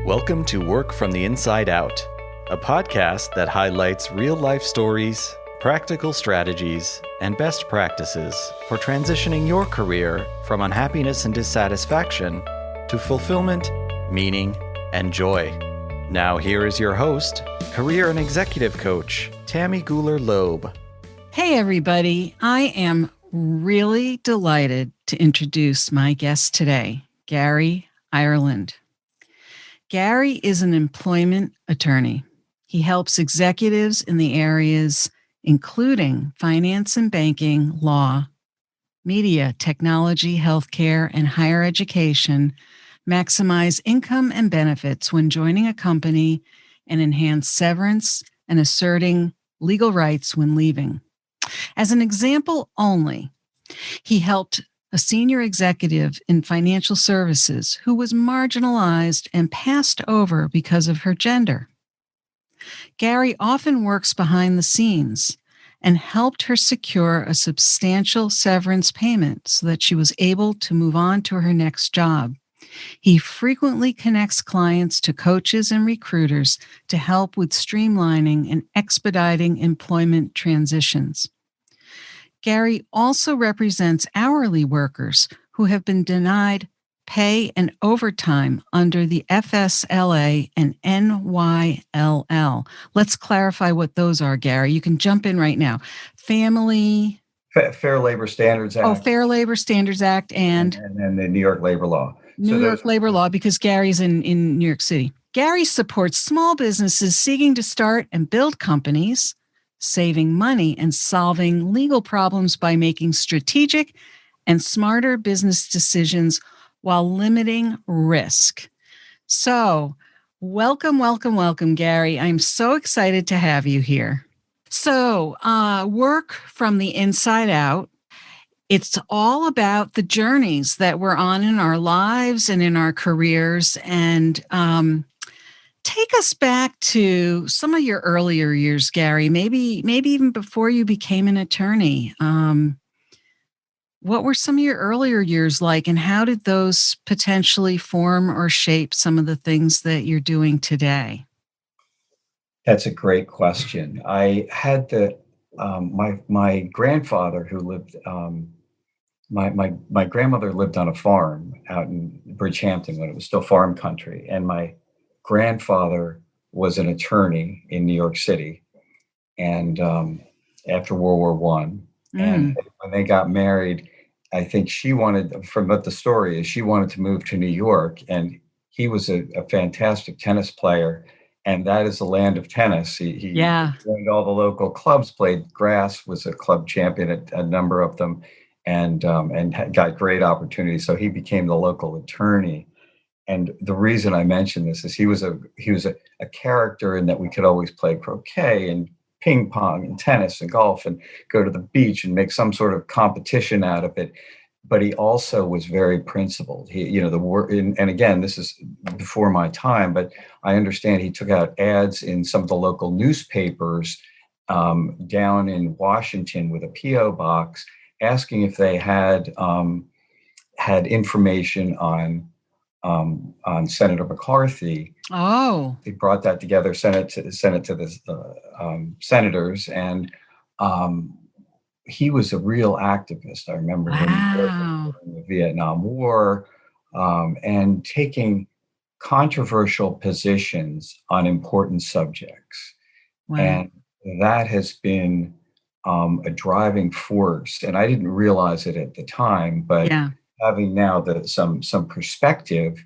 Welcome to Work from the Inside Out, a podcast that highlights real-life stories, practical strategies, and best practices for transitioning your career from unhappiness and dissatisfaction to fulfillment, meaning, and joy. Now here is your host, career and executive coach, Tammy Guler-Loeb. Hey everybody, I am really delighted to introduce my guest today, Gary Ireland. Gary is an employment attorney. He helps executives in the areas including finance and banking, law, media, technology, healthcare, and higher education maximize income and benefits when joining a company and enhance severance and asserting legal rights when leaving. As an example only, he helped a senior executive in financial services who was marginalized and passed over because of her gender. Gary often works behind the scenes and helped her secure a substantial severance payment so that she was able to move on to her next job. He frequently connects clients to coaches and recruiters to help with streamlining and expediting employment transitions. Gary also represents hourly workers who have been denied pay and overtime under the FSLA and NYLL. Let's clarify what those are, Gary. You can jump in right now. Fair Labor Standards Act. Fair Labor Standards Act and then the New York labor law. New York labor law, because Gary's in New York City. Gary supports small businesses seeking to start and build companies, saving money and solving legal problems by making strategic and smarter business decisions while limiting risk. So, welcome, Gary. I'm so excited to have you here. So, work from the inside out. It's all about the journeys that we're on in our lives and in our careers. And take us back to some of your earlier years, Gary, maybe even before you became an attorney. What were some of your earlier years like, and how did those potentially form or shape some of the things that you're doing today? That's a great question. I had my grandfather who lived, my grandmother lived on a farm out in Bridgehampton when it was still farm country. And my grandfather was an attorney in New York City, and after World War I. And when they got married, I think she wanted, from what the story is, she wanted to move to New York, and he was a fantastic tennis player, and that is the land of tennis. He joined all the local clubs, played grass, was a club champion at a number of them, and got great opportunities. So he became the local attorney. And the reason I mention this is he was a character in that we could always play croquet and ping pong and tennis and golf and go to the beach and make some sort of competition out of it. But he also was very principled. And again, this is before my time, but I understand he took out ads in some of the local newspapers down in Washington with a P.O. box, asking if they had information on Senator McCarthy. Oh, they brought that together, sent it to the senators, and he was a real activist. I remember when he worked in the Vietnam War and taking controversial positions on important subjects. Wow. And that has been a driving force. And I didn't realize it at the time, but having now some perspective,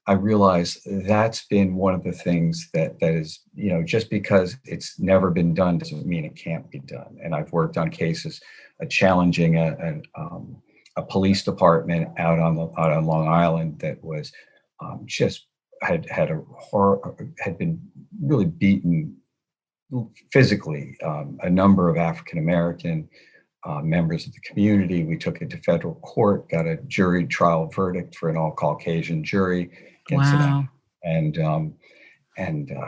I realize that's been one of the things that is, just because it's never been done doesn't mean it can't be done. And I've worked on cases challenging a police department out on Long Island that was had been really beaten physically. A number of African American members of the community. We took it to federal court, got a jury trial verdict for an all Caucasian jury incident, and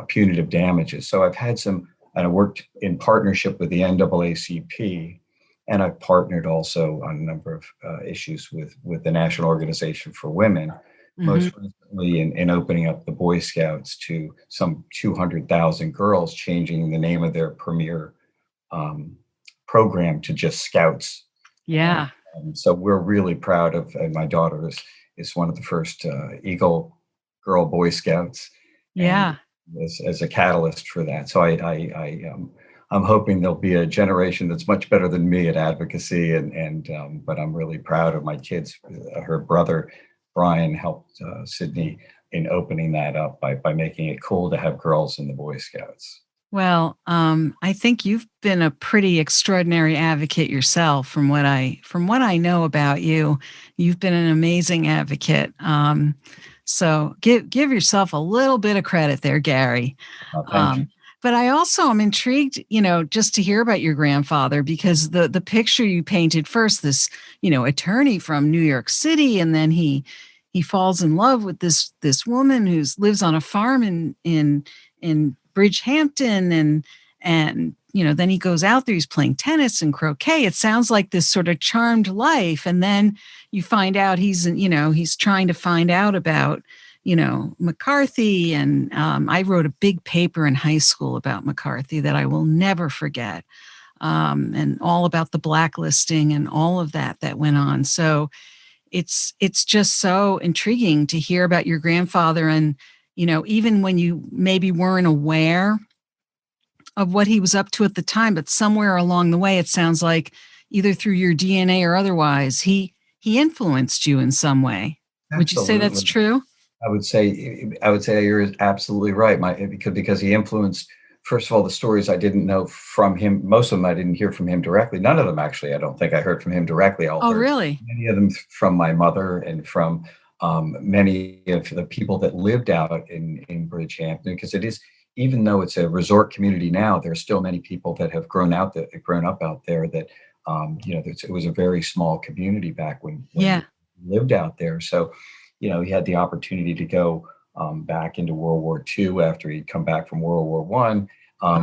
punitive damages. So I've had and I worked in partnership with the NAACP, and I've partnered also on a number of issues with the National Organization for Women. most recently in opening up the Boy Scouts to some 200,000 girls, changing the name of their premier um, program to just Scouts. And Yeah. so we're really proud of, and my daughter is one of the first Eagle Girl Boy Scouts, and Yeah. as a catalyst for that. So I'm hoping there'll be a generation that's much better than me at advocacy, but I'm really proud of my kids. Her brother Brian helped Sydney in opening that up by making it cool to have girls in the Boy Scouts. Well, I think you've been a pretty extraordinary advocate yourself. From what I know about you, you've been an amazing advocate. So give yourself a little bit of credit there, Gary. Thank you. But I also am intrigued, just to hear about your grandfather, because the picture you painted first, this, attorney from New York City, and then he falls in love with this woman who lives on a farm in Bridgehampton, and then he goes out there, he's playing tennis and croquet. It sounds like this sort of charmed life, and then you find out he's trying to find out about McCarthy. And I wrote a big paper in high school about McCarthy that I will never forget, and all about the blacklisting and all of that went on. So it's just so intriguing to hear about your grandfather. And even when you maybe weren't aware of what he was up to at the time, but somewhere along the way, it sounds like either through your DNA or otherwise, he influenced you in some way. Would you say that's true? I would say you're absolutely right. Because he influenced, first of all, the stories I didn't know from him. Most of them I didn't hear from him directly. None of them, actually, I don't think I heard from him directly. Oh, really? Many of them from my mother and from many of the people that lived out in Bridgehampton, because it is, even though it's a resort community now, there are still many people that have grown up out there that, it was a very small community back when Yeah. we lived out there. So, he had the opportunity to go back into World War II after he'd come back from World War One.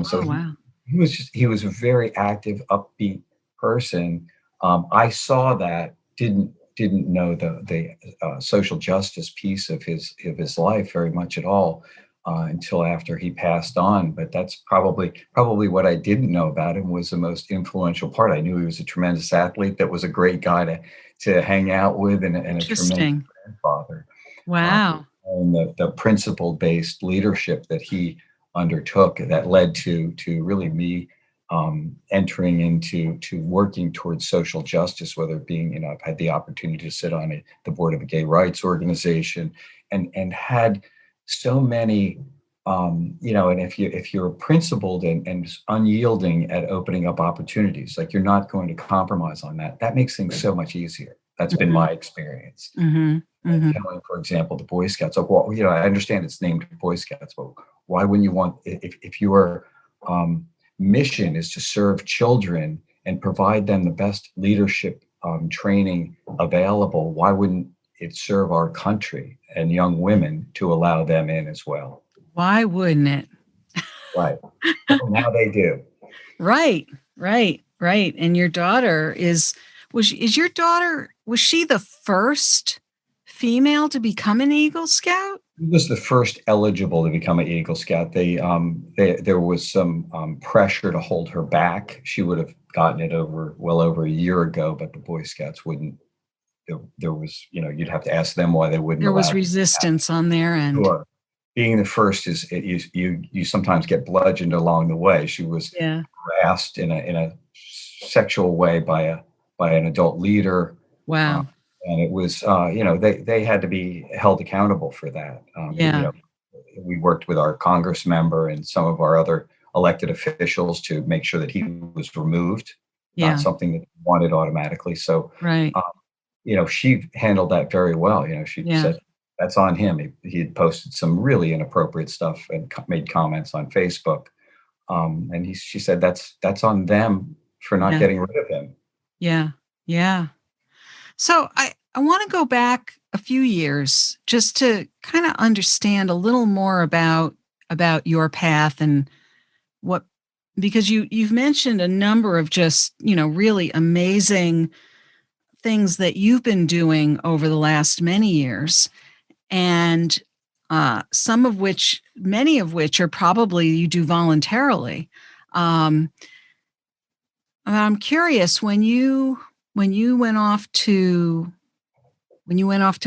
So Wow. he was a very active, upbeat person. I saw that, didn't know the social justice piece of his life very much at all until after he passed on. But that's probably what I didn't know about him was the most influential part. I knew he was a tremendous athlete, that was a great guy to hang out with, and a tremendous grandfather. Wow. And the principle-based leadership that he undertook that led to really me entering into working towards social justice, whether it being, I've had the opportunity to sit on the board of a gay rights organization, and had so many, and if you're principled and unyielding at opening up opportunities, like you're not going to compromise on that makes things so much easier. That's been my experience. Telling, for example, the Boy Scouts, like, well, I understand it's named Boy Scouts, but why wouldn't you want, if your mission is to serve children and provide them the best leadership training available, why wouldn't it serve our country and young women to allow them in as well? Why wouldn't it? Right. Well, now they do. Right. And your daughter was she the first female to become an Eagle Scout? He was the first eligible to become an Eagle Scout. There was some pressure to hold her back. She would have gotten it well over a year ago, but the Boy Scouts wouldn't. There was, you'd have to ask them why they wouldn't. There was resistance on their end. Sure. Being the first you sometimes get bludgeoned along the way. She was harassed in a sexual way by an adult leader. Wow. And it was, they had to be held accountable for that. We worked with our Congress member and some of our other elected officials to make sure that he was removed, not something that he wanted automatically. So, right. She handled that very well. She said, that's on him. He had posted some really inappropriate stuff and made comments on Facebook. And she said, that's on them for not getting rid of him. Yeah. Yeah. So I want to go back a few years just to kind of understand a little more about your path and because you've mentioned a number of just, really amazing things that you've been doing over the last many years. and many of which are probably you do voluntarily. I'm curious, when you went off to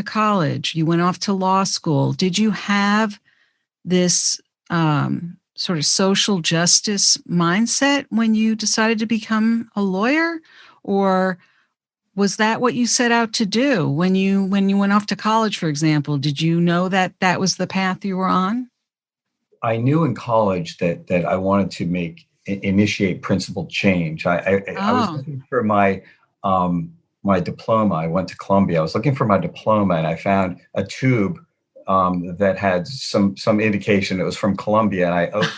college, you went off to law school, did you have this sort of social justice mindset when you decided to become a lawyer? Or was that what you set out to do when you went off to college, for example? Did you know that that was the path you were on? I knew in college that I wanted to initiate principled change. I was Oh, looking for my diploma. I went to Columbia. I was looking for my diploma, and I found a tube that had some indication it was from Columbia. And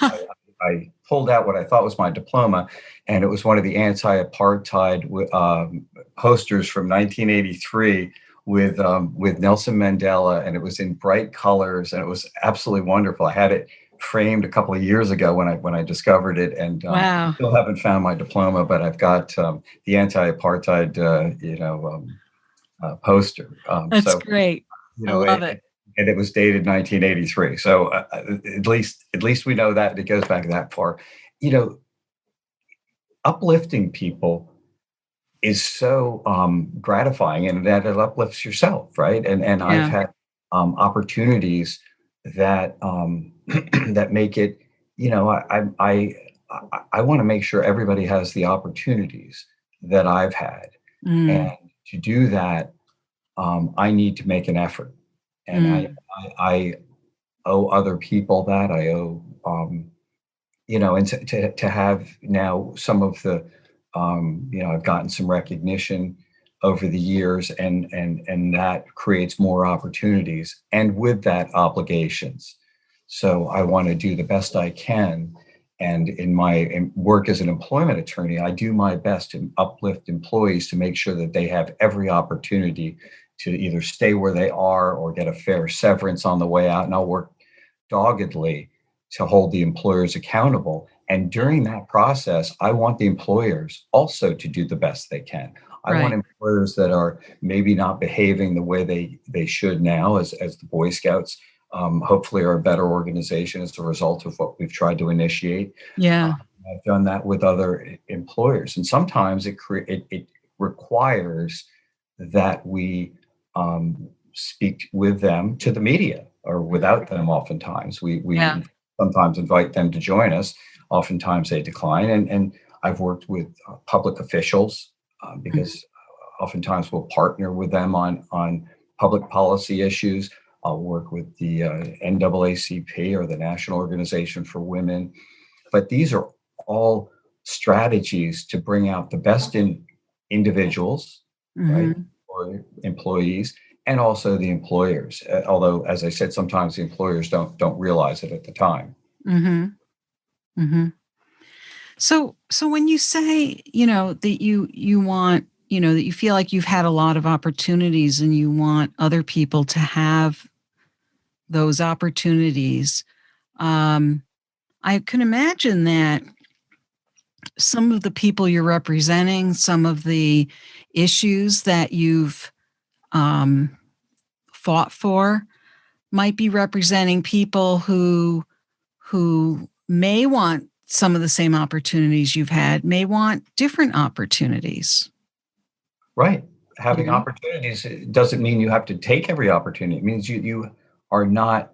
I pulled out what I thought was my diploma, and it was one of the anti-apartheid posters from 1983 with Nelson Mandela, and it was in bright colors, and it was absolutely wonderful. I had it framed a couple of years ago when I discovered it, and wow. still haven't found my diploma, but I've got the anti-apartheid poster. That's great. You I know, love it. and it was dated 1983. So at least we know that it goes back that far. Uplifting people is so gratifying, and that it uplifts yourself, right? And I've Yeah. had opportunities that that make it. I want to make sure everybody has the opportunities that I've had, and Mm, to do that, I need to make an effort, and mm, I owe other people that. I owe, and to have now some of the, I've gotten some recognition over the years, and that creates more opportunities, and with that, obligations. So I want to do the best I can. And in my work as an employment attorney, I do my best to uplift employees to make sure that they have every opportunity to either stay where they are or get a fair severance on the way out. And I'll work doggedly to hold the employers accountable. And during that process, I want the employers also to do the best they can. I want right. employers that are maybe not behaving the way they should now, as the Boy Scouts hopefully are a better organization as a result of what we've tried to initiate. Yeah. I've done that with other employers, and sometimes it requires that we speak with them to the media, or without them. Oftentimes, we Yeah. sometimes invite them to join us. Oftentimes, they decline, and I've worked with public officials Mhm. because oftentimes we'll partner with them on public policy issues. I'll work with the NAACP, or the National Organization for Women. But these are all strategies to bring out the best in individuals, right, Mhm. or employees, and also the employers. Although, as I said, sometimes the employers don't realize it at the time. Mhm. Mhm. So when you say, that you want, that you feel like you've had a lot of opportunities and you want other people to have those opportunities, um, I can imagine that some of the people you're representing, some of the issues that you've um, fought for, might be representing people who may want some of the same opportunities you've had, may want different opportunities. Right. You Having know? opportunities doesn't mean you have to take every opportunity. It means you are not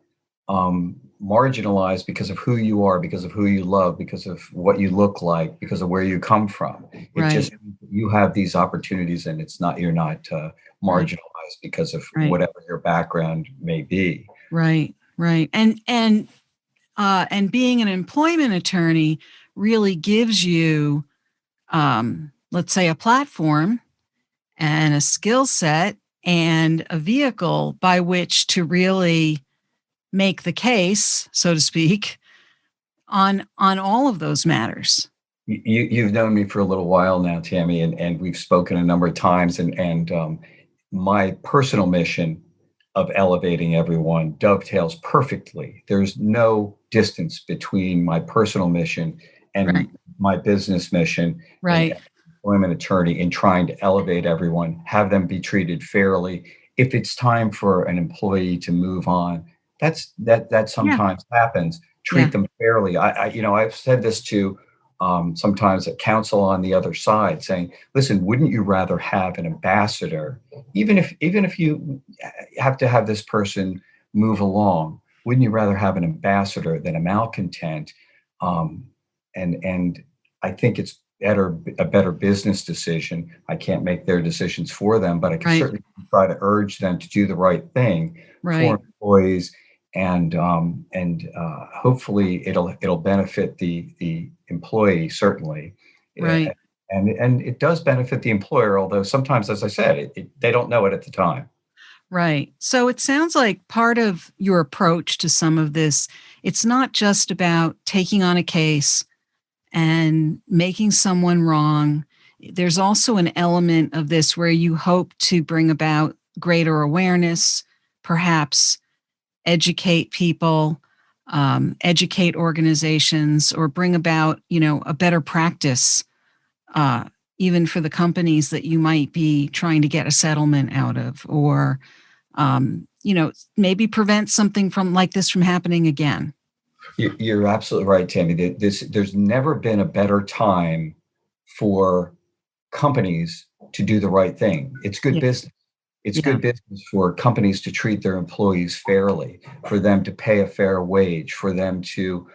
marginalized because of who you are, because of who you love, because of what you look like, because of where you come from. It just Right, means that you have these opportunities, and you're not right, marginalized because of right, whatever your background may be. right, right. And being an employment attorney really gives you, let's say, a platform and a skill set and a vehicle by which to really make the case, so to speak, on all of those matters. You've known me for a little while now, Tammy, and we've spoken a number of times, and my personal mission of elevating everyone dovetails perfectly. There's no distance between my personal mission and Right, my business mission and right, employment attorney in trying to elevate everyone, have them be treated fairly if it's time for an employee to move on, that Yeah. sometimes happens. Yeah. Treat them fairly. I've said this to sometimes a counsel on the other side, saying, "Listen, wouldn't you rather have an ambassador, even if you have to have this person move along? Wouldn't you rather have an ambassador than a malcontent?" Um, and I think it's a better business decision. I can't make their decisions for them, but I can Right. certainly try to urge them to do the right thing for Right. employees, and hopefully it'll benefit the employee certainly. Yeah, Right. and it does benefit the employer, although sometimes, as I said, they don't know it at the time. Right. So it sounds like part of your approach to some of this, it's not just about taking on a case and making someone wrong. There's also an element of this where you hope to bring about greater awareness, perhaps educate people, educate organizations, or bring about, a better practice, uh, even for the companies that you might be trying to get a settlement out of, or maybe prevent something from like this from happening again. You're absolutely right, Tammy. There's never been a better time for companies to do the right thing. It's good Yeah. business. It's Yeah. good business for companies to treat their employees fairly, for them to pay a fair wage, for them to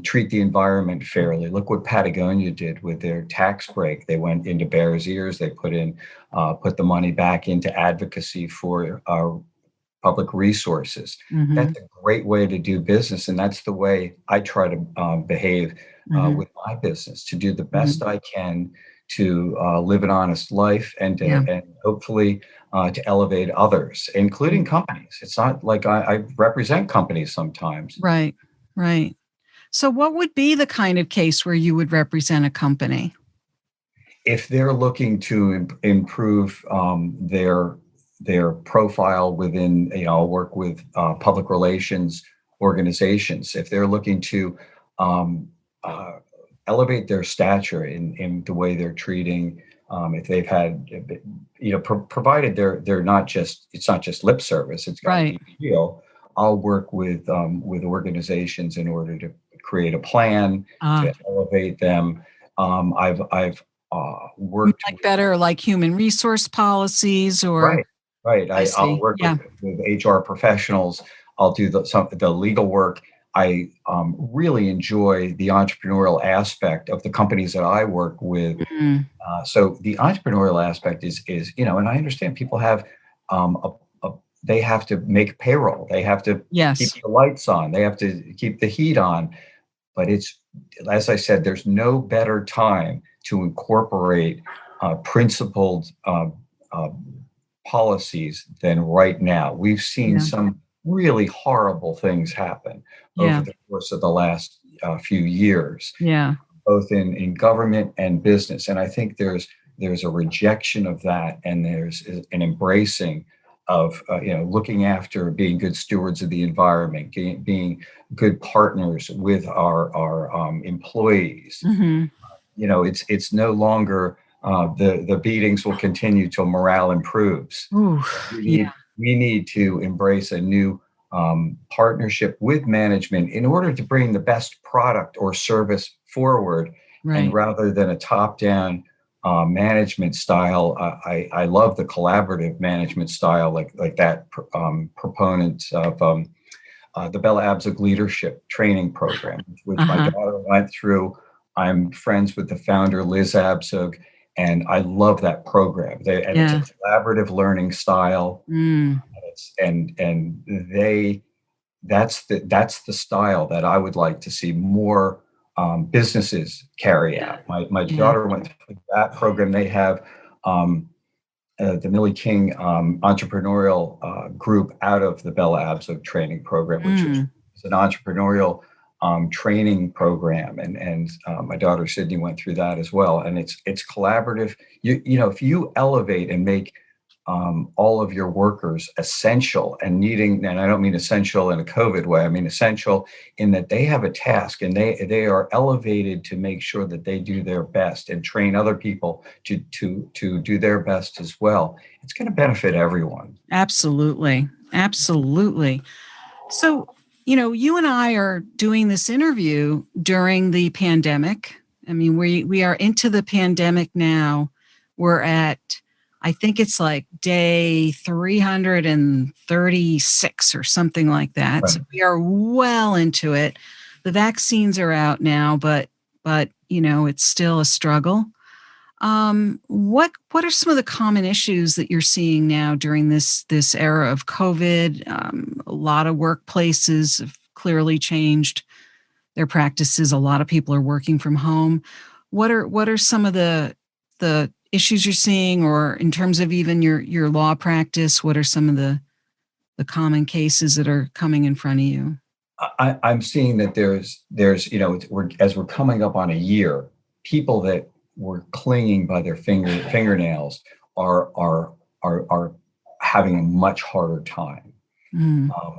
treat the environment fairly. Look what Patagonia did with their tax break. They went into Bears Ears. They put the money back into advocacy for public resources. Hmm. That's a great way to do business, and that's the way I try to behave Hmm. with my business, to do the best Hmm. I can to live an honest life, Yeah. and hopefully to elevate others, including companies. It's not like I represent companies sometimes. Right. Right. So, what would be the kind of case where you would represent a company? If they're looking to improve their profile within, work with public relations organizations, if they're looking to um, uh, elevate their stature in the way they're treating, if they've had, provided they're not just, it's not just lip service, it's got to Right. be real. I'll work with organizations in order to create a plan Ah, to elevate them. I've worked like better, like human resource policies, or right, right. I I'll see. work Yeah. with HR professionals. I'll do the legal work. I really enjoy the entrepreneurial aspect of the companies that I work with. Mm, So the entrepreneurial aspect is and I understand people have um, they have to make payroll. They have to keep yes. the lights on. They have to keep the heat on. But it's, as I said, there's no better time to incorporate principled uh, policies than right now. We've seen Yeah. some really horrible things happen over Yeah. the course of the last few years, Yeah. both in government and business. And I think there's a rejection of that, and there's an embracing of looking after, being good stewards of the environment, being good partners with our employees. Hmm. It's no longer the beatings will continue till morale improves. Ooh. We Yeah. need to embrace a new partnership with management in order to bring the best product or service forward. And Right. rather than a top-down management style, I love the collaborative management style, like that proponent of the Bella Abzug Leadership Training Program, which my Uh-huh. daughter went through. I'm friends with the founder, Liz Abzug, and I love that program. It's a Yeah. collaborative learning style. Mm. And that's the style that I would like to see more businesses carry Yeah. out. My Yeah. daughter went through that program. They have the Millie King entrepreneurial group out of the Bella Abzug training program, which is Mm. an entrepreneurial training program, and my daughter Sydney went through that as well. And it's collaborative. If you elevate and make all of your workers essential and needing, and I don't mean essential in a COVID way, I mean essential in that they have a task and they are elevated to make sure that they do their best and train other people to do their best as well. It's going to benefit everyone. Absolutely. Absolutely. So, you and I are doing this interview during the pandemic. I mean, we are into the pandemic now. We're at, I think it's like day 336 or something like that. Right. So we are well into it. The vaccines are out now, but it's still a struggle. What are some of the common issues that you're seeing now during this era of COVID? A lot of workplaces have clearly changed their practices. A lot of people are working from home. What are some of the issues you're seeing, or in terms of even your law practice? What are some of the common cases that are coming in front of you? I'm seeing that there's as we're coming up on a year, people that were clinging by their fingernails are having a much harder time.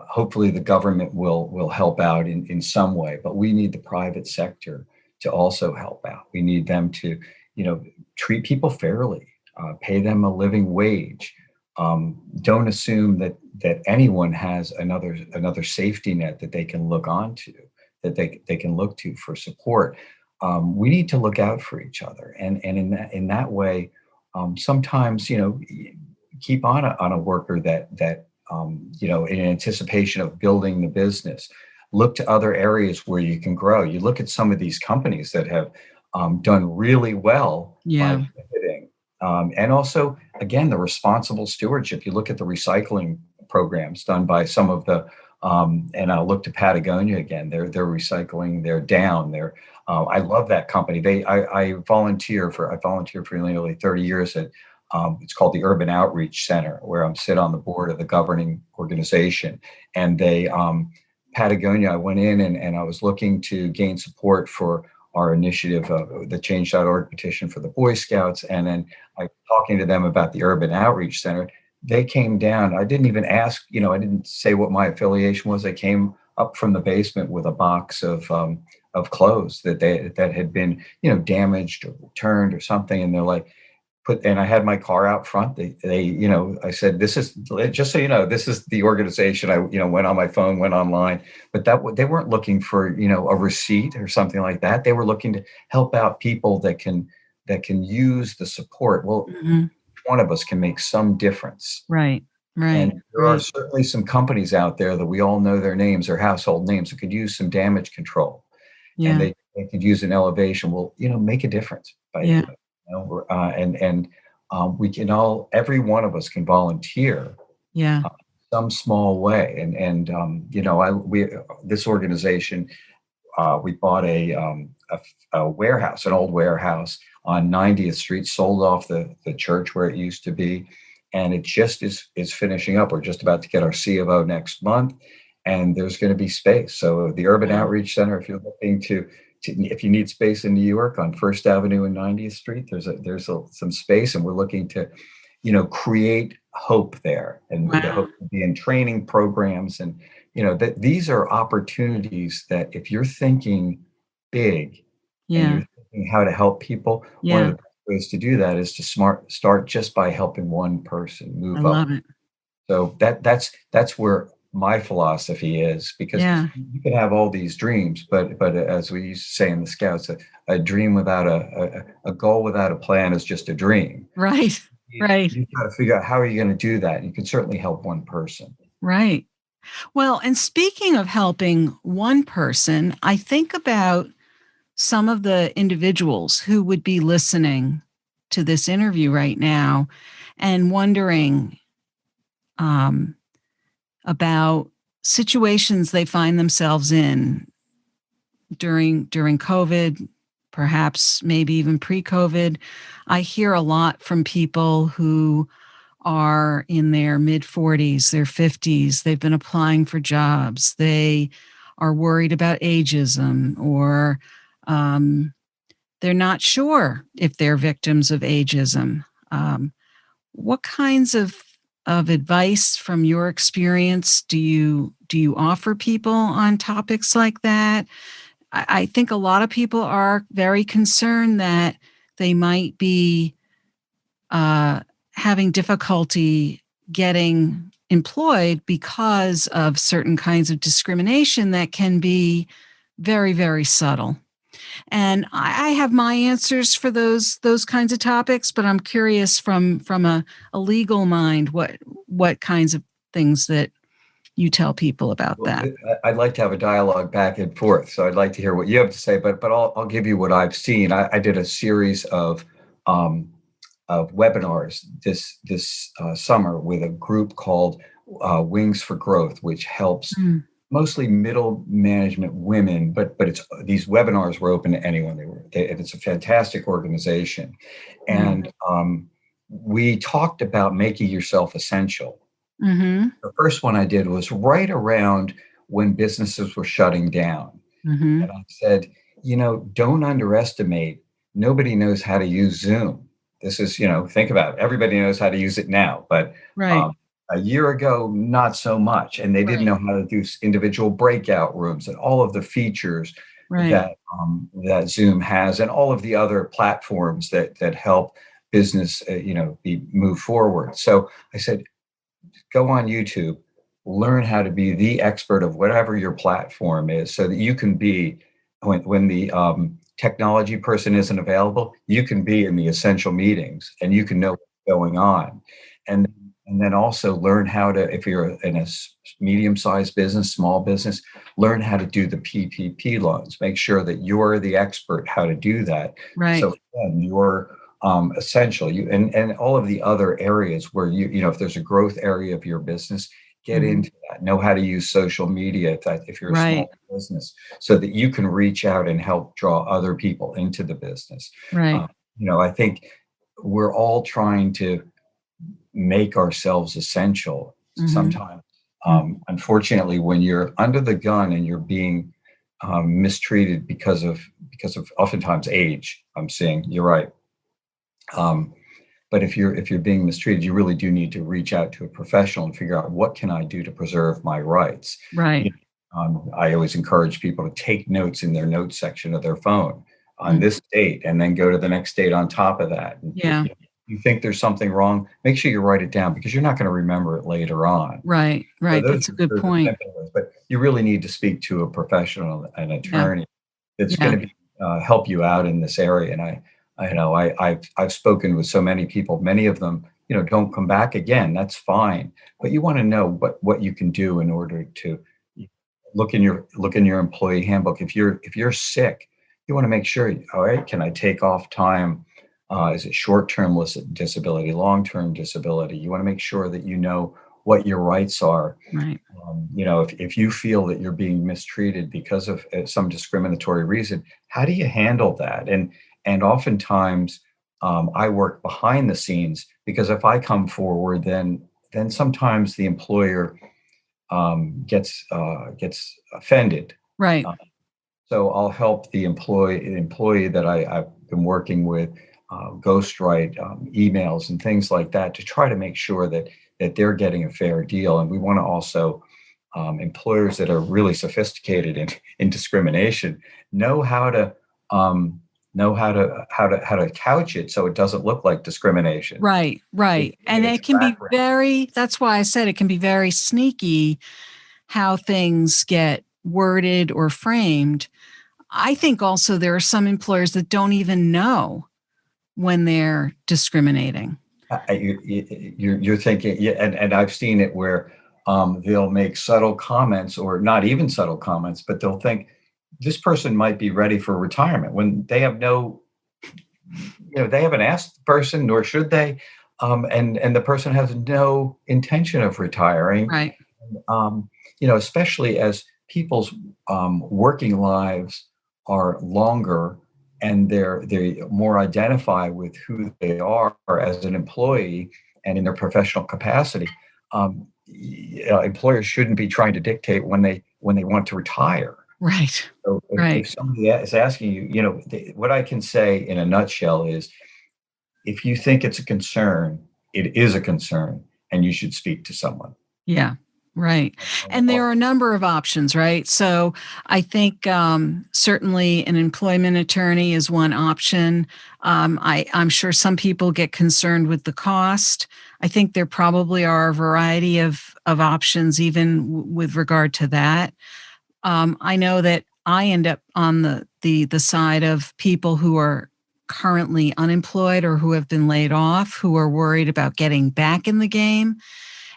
Hopefully, the government will help out in some way, but we need the private sector to also help out. We need them to, treat people fairly, pay them a living wage. Don't assume that anyone has another safety net that they can look onto, that they can look to for support. We need to look out for each other, and in that way, sometimes keep on a worker that in anticipation of building the business. Look to other areas where you can grow. You look at some of these companies that have done really well Yeah. by pivoting. And also, again, the responsible stewardship. You look at the recycling programs done by some of the, and I'll look to Patagonia again. They're recycling. They're down. I love that company. I volunteer for nearly 30 years at. It's called the Urban Outreach Center, where I sit on the board of the governing organization. And Patagonia, I went in and I was looking to gain support for our initiative, the Change.org petition for the Boy Scouts. And then I talking to them about the Urban Outreach Center. They came down. I didn't even ask, I didn't say what my affiliation was. They came up from the basement with a box of clothes that had been, damaged or returned or something. And they're like, and I had my car out front. They, I said, this is, just so you know, this is the organization. I, went on my phone, went online, but they weren't looking for, a receipt or something like that. They were looking to help out people that can use the support. Well, each one of us can make some difference. Right. And there are certainly some companies out there that we all know their names or household names that could use some damage control. Yeah. And they could use an elevation. Well, make a difference by we can every one of us can volunteer, some small way. And this organization, we bought a warehouse, an old warehouse on 90th Street, sold off the church where it used to be, and it just is finishing up. We're just about to get our C of O next month, and there's going to be space. So the Urban Outreach Center, if you're looking if you need space in New York on First Avenue and 90th Street, there's some space, and we're looking to, create hope there, and the hope to be in training programs, and that these are opportunities that if you're thinking big and you're thinking how to help people, one of the best ways to do that is to start just by helping one person move up. I love it. So that's where my philosophy is, because you can have all these dreams, but as we used to say in the Scouts, a dream without a goal without a plan is just a dream. Right. You got to figure out how are you going to do that. You can certainly help one person. Right. Well, and speaking of helping one person, I think about some of the individuals who would be listening to this interview right now and wondering about situations they find themselves in during COVID, perhaps maybe even pre-COVID. I hear a lot from people who are in their mid-40s, their 50s. They've been applying for jobs. They are worried about ageism, or they're not sure if they're victims of ageism. what kinds of advice from your experience do you offer people on topics like that? I think a lot of people are very concerned that they might be having difficulty getting employed because of certain kinds of discrimination that can be very, very subtle. And I have my answers for those kinds of topics, but I'm curious from a legal mind what kinds of things that you tell people about Well, that. I'd like to have a dialogue back and forth, so I'd like to hear what you have to say. But I'll give you what I've seen. I did a series um, of webinars this summer with a group called Wings for Growth, which helps Mm, mostly middle management women. But it's these webinars were open to anyone. It's a fantastic organization, mm, and we talked about making yourself essential. mm-hmm, The first one I did was right around when businesses were shutting down. mm-hmm. And I said, don't underestimate, nobody knows how to use Zoom. This is, think about it. Everybody knows how to use it now, but Right, um, a year ago, not so much. And they didn't right, know how to do individual breakout rooms and all of the features right, that Zoom has, and all of the other platforms that help business, move forward. So I said, go on YouTube, learn how to be the expert of whatever your platform is, so that you can be, when the technology person isn't available, you can be in the essential meetings and you can know what's going on. And and then also learn how to, if you're in a medium-sized business, small business, learn how to do the PPP loans. Make sure that you're the expert how to do that. right. So again, you're essential. And all of the other areas where if there's a growth area of your business, get Mm-hmm. into that. Know how to use social media if you're a Right, small business, so that you can reach out and help draw other people into the business. right. Uh, I think we're all trying to make ourselves essential. Mm-hmm. Sometimes, unfortunately, when you're under the gun and you're being mistreated because of oftentimes age, I'm seeing you're right. Um, but if you're being mistreated, you really do need to reach out to a professional and figure out, what can I do to preserve my rights. Right. I always encourage people to take notes in their notes section of their phone on Mm, this date, and then go to the next date on top of that. And if yeah. you think there's something wrong, make sure you write it down, because you're not going to remember it later on. Right. So Right. those That's a good are the point. simple ones, but you really need to speak to a professional, an Yeah. attorney that's Yeah. going to help you out in this area. And I've spoken with so many people. Many of them, don't come back again. That's fine, but you want to know what you can do in order to look in your employee handbook. If you're sick, you want to make sure. All right, can I take off time? Is it short-term disability, long-term disability? You want to make sure that you know what your rights are. Right. If you feel that you're being mistreated because of some discriminatory reason, how do you handle that? And oftentimes, I work behind the scenes, because if I come forward, then sometimes the employer gets offended. Right. Uh, so I'll help the employee that I've been working with ghostwrite emails and things like that, to try to make sure that they're getting a fair deal. And we want to also, employers that are really sophisticated in discrimination, know how to couch it so it doesn't look like discrimination. Right. It, Right. And it's it can be background. very, that's why I said it can be very sneaky how things get worded or framed. I think also there are some employers that don't even know when they're discriminating. You're thinking, yeah, and I've seen it where they'll make subtle comments, or not even subtle comments, but they'll think this person might be ready for retirement, when they have they haven't asked the person, nor should they, and the person has no intention of retiring. Right. Especially as people's working lives are longer, and they more identify with who they are as an employee and in their professional capacity. Employers shouldn't be trying to dictate when they want to retire. Right. So if Right. somebody is asking you, what I can say in a nutshell is, if you think it's a concern, it is a concern and you should speak to someone. Yeah, right. And there are a number of options, right? So I think certainly an employment attorney is one option. I'm sure some people get concerned with the cost. I think there probably are a variety of options, even with regard to that. I know that I end up on the side of people who are currently unemployed or who have been laid off, who are worried about getting back in the game.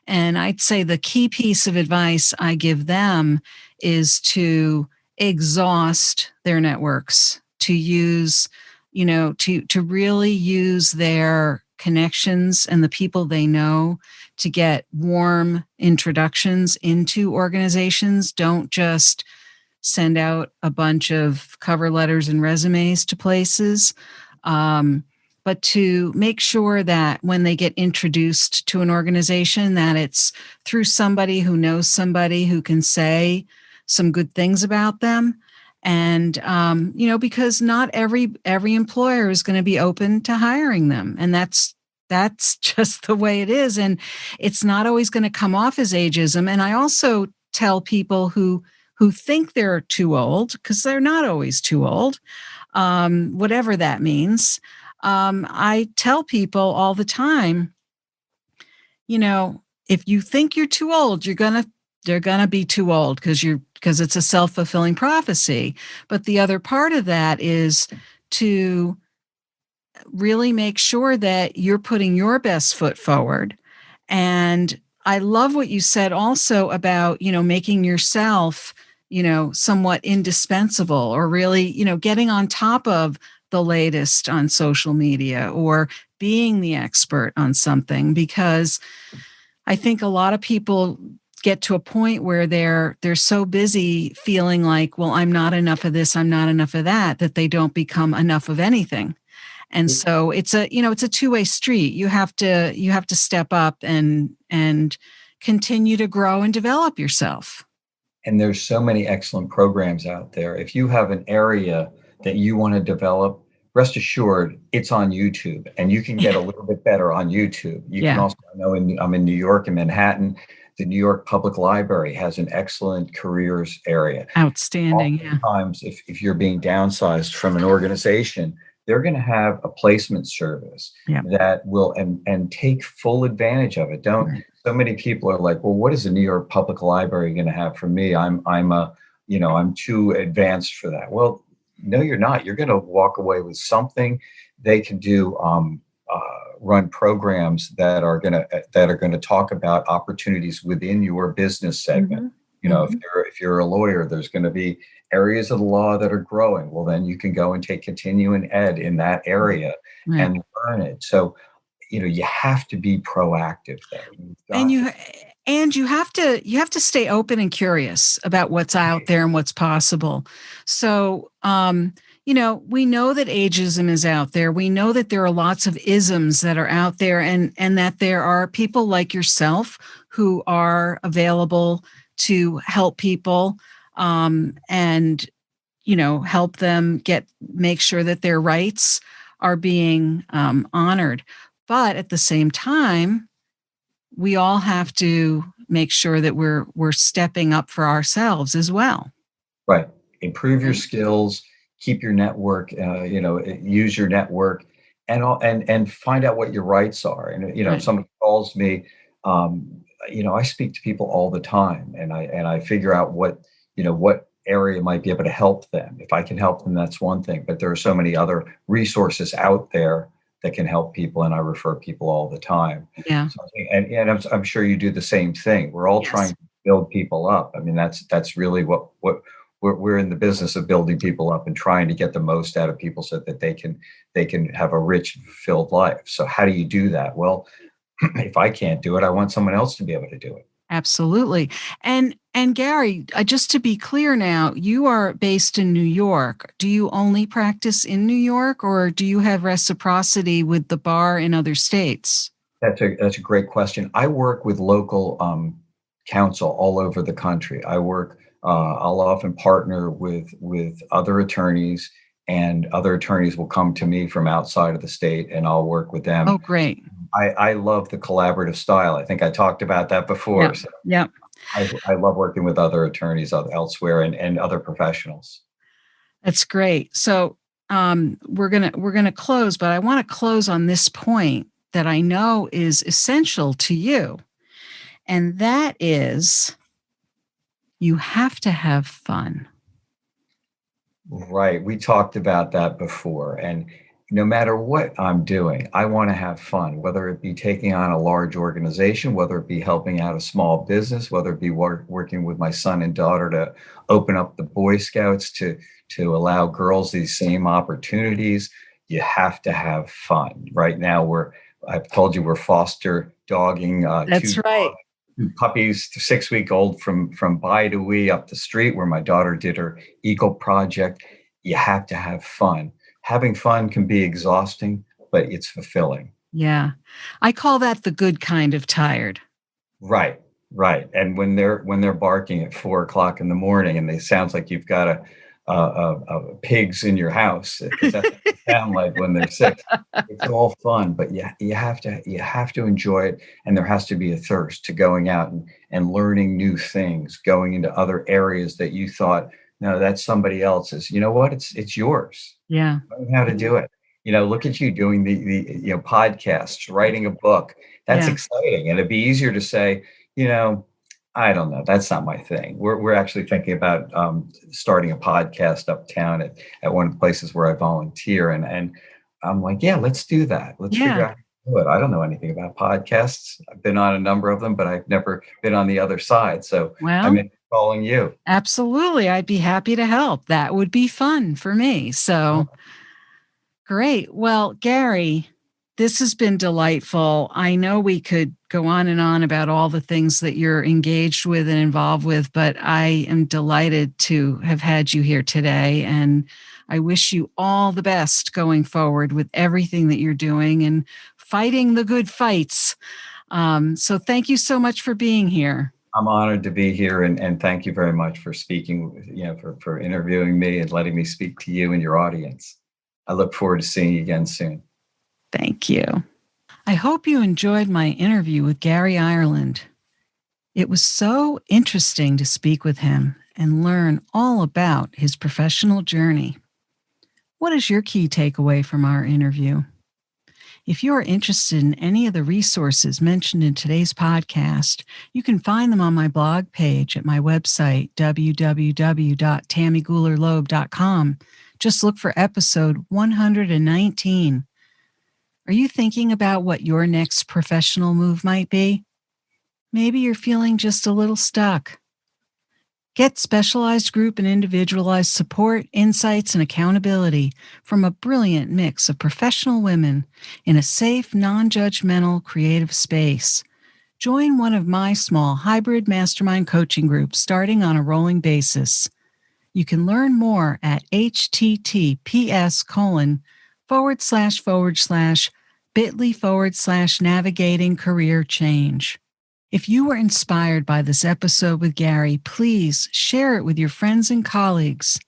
And I'd say the key piece of advice I give them is to exhaust their networks, to use, to really use their connections and the people they know to get warm introductions into organizations. Don't just send out a bunch of cover letters and resumes to places. But to make sure that when they get introduced to an organization, that it's through somebody who knows somebody who can say some good things about them. And because not every employer is going to be open to hiring them, and that's just the way it is. And it's not always going to come off as ageism. And I also tell people who think they're too old, because they're not always too old, whatever that means. I tell people all the time, if you think you're too old, they're gonna be too old because it's a self-fulfilling prophecy. But the other part of that is to really make sure that you're putting your best foot forward. And I love what you said also about, making yourself, somewhat indispensable, or really, getting on top of the latest on social media or being the expert on something, because I think a lot of people get to a point where they're so busy feeling like, well, I'm not enough of this, I'm not enough of that they don't become enough of anything. And so it's a two-way street. You have to step up and continue to grow and develop yourself. And there's so many excellent programs out there. If you have an area that you want to develop, rest assured it's on YouTube, and you can get a little bit better on YouTube. You can also, I'm in New York, in Manhattan. The New York Public Library has an excellent careers area. Outstanding. Oftentimes, if you're being downsized from an organization, they're going to have a placement service that will and take full advantage of it. So many people are like, well, what is the New York Public Library going to have for me? I'm too advanced for that. Well, no, you're not. You're going to walk away with something. They can do run programs that are going to talk about opportunities within your business segment. If you're a lawyer, there's going to be areas of the law that are growing. Well, then you can go and take continuing ed in that area and learn it. So, you have to be proactive there. And you have to stay open and curious about what's out there and what's possible. So, we know that ageism is out there. We know that there are lots of isms that are out there, and that there are people like yourself who are available to help people and help them make sure that their rights are being honored. But at the same time, we all have to make sure that we're stepping up for ourselves as well. Right. Improve your skills, keep your network, use your network, and find out what your rights are. And, if somebody calls me, I speak to people all the time, and I figure out what area might be able to help them. If I can help them, that's one thing, but there are so many other resources out there that can help people, and I refer people all the time. Yeah. So, and I'm sure you do the same thing. We're all trying to build people up. I mean, that's really what we're in the business of, building people up and trying to get the most out of people so that they can have a rich, fulfilled life. So how do you do that? Well, if I can't do it, I want someone else to be able to do it. Absolutely. And Gary, just to be clear now, you are based in New York. Do you only practice in New York, or do you have reciprocity with the bar in other states? That's a great question. I work with local counsel all over the country. I'll often partner with other attorneys, and other attorneys will come to me from outside of the state, and I'll work with them. Oh, great. I love the collaborative style. I think I talked about that before. Yeah. So Yeah. I love working with other attorneys elsewhere and other professionals. That's great. So we're gonna close, but I want to close on this point that I know is essential to you, and that is you have to have fun. Right. We talked about that before. And no matter what I'm doing, I want to have fun, whether it be taking on a large organization, whether it be helping out a small business, whether it be working with my son and daughter to open up the Boy Scouts to allow girls these same opportunities. You have to have fun. Right now, I've told you we're foster dogging That's right. two puppies, 6 week old from Bai to Wee up the street where my daughter did her eco project. You have to have fun. Having fun can be exhausting, but it's fulfilling. Yeah. I call that the good kind of tired. Right, right. And when they're barking at 4 o'clock in the morning, and they sounds like you've got a pigs in your house, because that's what they sound like when they're sick. It's all fun, but you have to enjoy it, and there has to be a thirst to going out and learning new things, going into other areas that you thought, no, that's somebody else's. You know what? It's yours. Yeah. Learn how to do it. Look at you doing the podcasts, writing a book. That's Yeah. exciting. And it'd be easier to say, I don't know, that's not my thing. We're actually thinking about starting a podcast uptown at one of the places where I volunteer. And I'm like, yeah, let's do that. Let's figure Yeah. out how to do it. I don't know anything about podcasts. I've been on a number of them, but I've never been on the other side. So Well, I'm calling you. absolutely. I'd be happy to help. That would be fun for me. So great. Well, Gary, this has been delightful. I know we could go on and on about all the things that you're engaged with and involved with, but I am delighted to have had you here today. And I wish you all the best going forward with everything that you're doing and fighting the good fights. So thank you so much for being here. I'm honored to be here, and thank you very much for speaking, for interviewing me and letting me speak to you and your audience. I look forward to seeing you again soon. Thank you. I hope you enjoyed my interview with Gary Ireland. It was so interesting to speak with him and learn all about his professional journey. What is your key takeaway from our interview? If you are interested in any of the resources mentioned in today's podcast, you can find them on my blog page at my website, www.tammygoolerloeb.com. Just look for episode 119. Are you thinking about what your next professional move might be? Maybe you're feeling just a little stuck. Get specialized group and individualized support, insights, and accountability from a brilliant mix of professional women in a safe, non-judgmental, creative space. Join one of my small hybrid mastermind coaching groups starting on a rolling basis. You can learn more at https://bit.ly/navigating career change. If you were inspired by this episode with Gary, please share it with your friends and colleagues.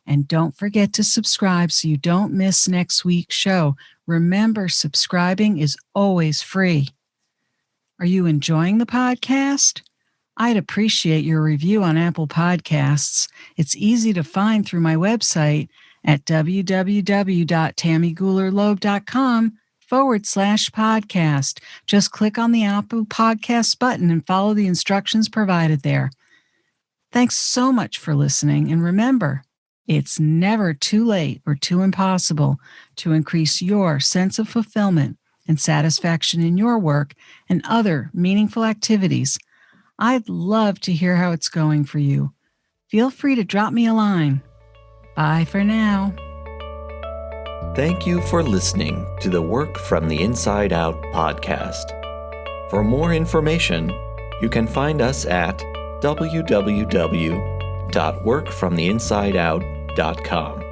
And don't forget to subscribe so you don't miss next week's show. Remember, subscribing is always free. Are you enjoying the podcast? I'd appreciate your review on Apple Podcasts. It's easy to find through my website at www.tammygoolerloeb.com/podcast. Just click on the Apple Podcasts button and follow the instructions provided there. Thanks so much for listening. And remember, it's never too late or too impossible to increase your sense of fulfillment and satisfaction in your work and other meaningful activities. I'd love to hear how it's going for you. Feel free to drop me a line. Bye for now. Thank you for listening to the Work from the Inside Out podcast. For more information, you can find us at www.workfromtheinsideout.com.